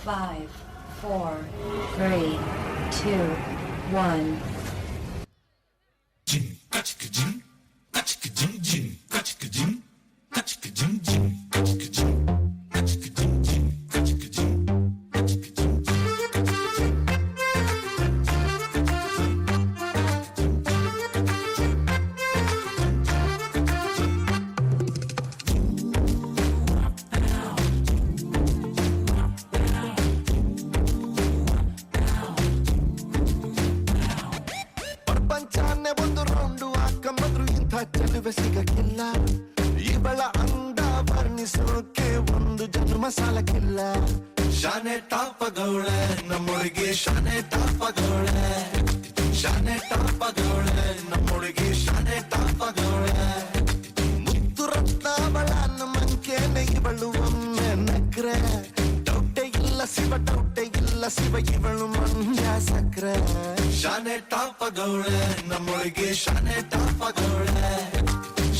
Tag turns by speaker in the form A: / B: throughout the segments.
A: 5, 4, 3, 2, 1.
B: ಪ್ರಪಂಚನೇ ಒಂದು ರೌಂಡು ಹಾಕಂಬಂದ್ರು ಇಂಥ ಚೆಲುವೆ ಸಿಗಕ್ಕಿಲ್ಲ. ಇವಳ ಅಂದ ವರ್ಣಿಸೋಕೆ ಒಂದು ಜನ್ಮ ಸಾಲಕ್ಕಿಲ್ಲ. ಶಾನೆ ಟಾಪಗೌಳೆ ನಮ್ಮೊಳಗೆ, ಶಾನೆ ಟಾಪಗೌಳೆ, ಶಾನೆ ಟಾಪಗೌಳೆ ನಮ್ಮೊಳಗೆ, ಶಾನೆ ಟಾಪಗೌಳೆ. ಮುತ್ತು ರತ್ನಾವಳ ನಮ್ಮಂಕೇನೆ ಇವಳು ಒಮ್ಮೆ ನಕ್ರೆ. ಡೌಟೆ ಇಲ್ಲ ಶಿವ, ಡೌಟೆ ಇಲ್ಲ ಶಿವ, ಇವಳು ಮಂಡ್ಯ ಸಕ್ರೆ. ಶಾನೆ ಟಾಪಗೌಳೆ ನಮ್ಮೊಳಗೆ, ಶಾನೆ ಟಾಪಗೌಳೆ,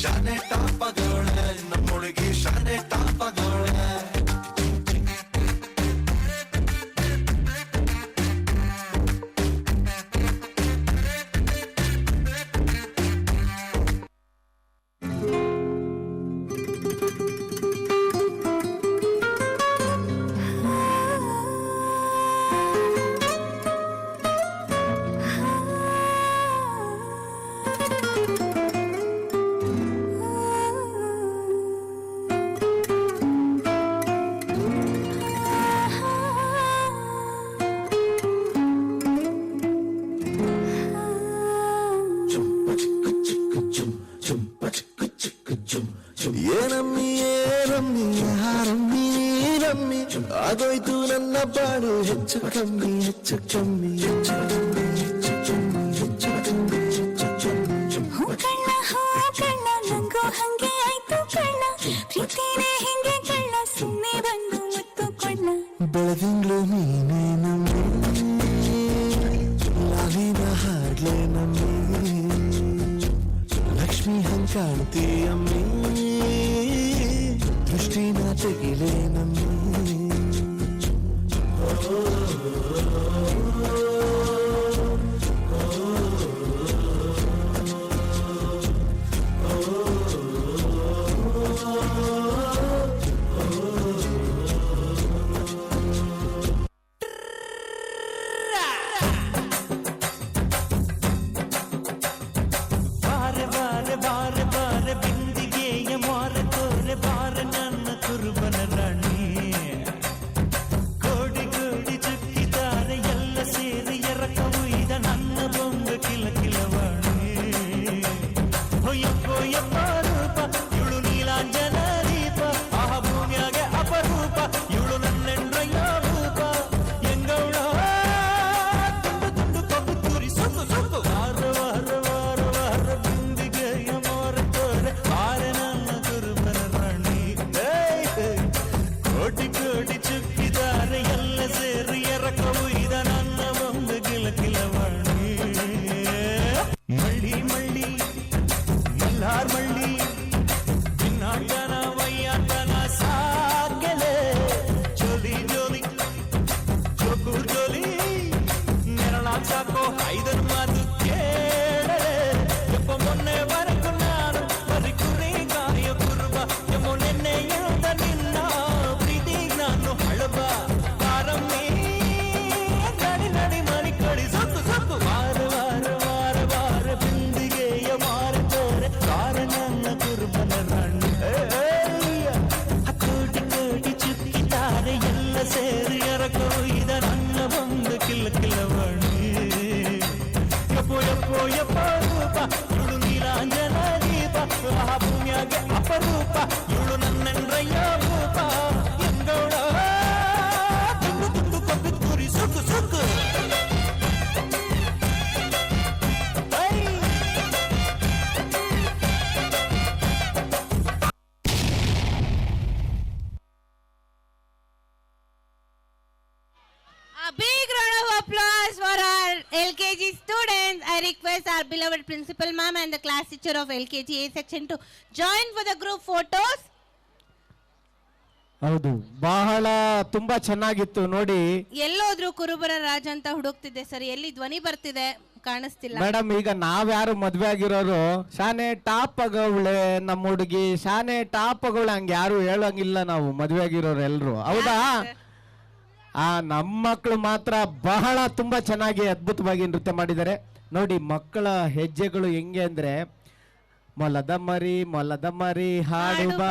B: ಶಾನೆ ಟಾಪಗೌಳೆ ನಮ್ಮೊಳಗೆ, ಶಾನೆ ಟಾಪಗೌಳೆ. ಏನಮ್ಮಿ ಏನಮ್ಮಿ ಯಾರಮ್ಮಿ ನೀರಮ್ಮಿ, ಆಗೋಯ್ತು ನನ್ನ ಬಾಳು ಹೆಚ್ಚು ಕಮ್ಮಿ, ಹೆಚ್ಚು ಕಮ್ಮಿ, ಹೆಚ್ಚು ಕಮ್ಮಿ, ಹೆಚ್ಚು ಕಮ್ಮಿ, ಹೆಚ್ಚು ಕಮ್ಮಿ, ಹೆಚ್ಚು ಕಮ್ಮಿ.
C: ಕಳ್ಳ ಹೋ ಕಳ್ಳ ನಂಗೋ ಹಂಗೆ ಆಯ್ತು ಕಳ್ಳ, ಪ್ರೀತಿನೇ ಹಿಂಗೆ ಕಳ್ಳ, ಸುಮ್ಮನೆ ಬಂದು ಮುತ್ತು ಕೊಳ್ಳ.
B: ಬೆಳದಿಂಗ್ಳು ನೀನೇ ನಮ್ಮಿ, ಲಾಲಿನ ಹಾಡ್ಲೆ ನಮ್ಮಿ, ಲಕ್ಷ್ಮಿ ಹಂಗ್ ಕಾಣ್ತೀಯಮ್ಮಿ, ದೃಷ್ಟಿನ ತೆಗಿಲೆ ನಮ್ಮಿ.
C: LKG students, I request our beloved principal ma'am and the class teacher of LKG A section to join for the group photos.
D: ಹೌದು, ಬಹಳ ತುಂಬಾ ಚೆನ್ನಾಗಿತ್ತು ನೋಡಿ.
E: ಎಲ್ಲೋದ್ರು ಕುರುಬರ ರಾಜ ಅಂತ ಹುಡುಕ್ತಿದ್ದೆ ಸರ್, ಎಲ್ಲಿ ಧ್ವನಿ ಬರ್ತಿದೆ ಕಾಣಿಸ್ತಿಲ್ಲ.
D: ಮೇಡಮ್, ಈಗ ನಾವ್ಯಾರು ಮದ್ವೆ ಆಗಿರೋರು ಶಾನೆ ಟಾಪ್ ಆಗವಳೆ ನಮ್ಮ ಹುಡುಗಿ, ಶಾನೆ ಟಾಪ್ ಆಗವಳೆ ಹಂಗೆ ಯಾರು ಹೇಳಂಗಿಲ್ಲ ನಾವು ಮದ್ವೆ ಆಗಿರೋರು ಎಲ್ರು, ಹೌದಾ? ನಮ್ಮ ಮಕ್ಕಳು ಮಾತ್ರ ಬಹಳ ತುಂಬಾ ಚೆನ್ನಾಗಿ ಅದ್ಭುತವಾಗಿ ನೃತ್ಯ ಮಾಡಿದ್ದಾರೆ ನೋಡಿ. ಮಕ್ಕಳ ಹೆಜ್ಜೆಗಳು ಹೆಂಗೆ ಅಂದ್ರೆ ಮೊಲದ ಮರಿ ಹಾಡು ಬಾ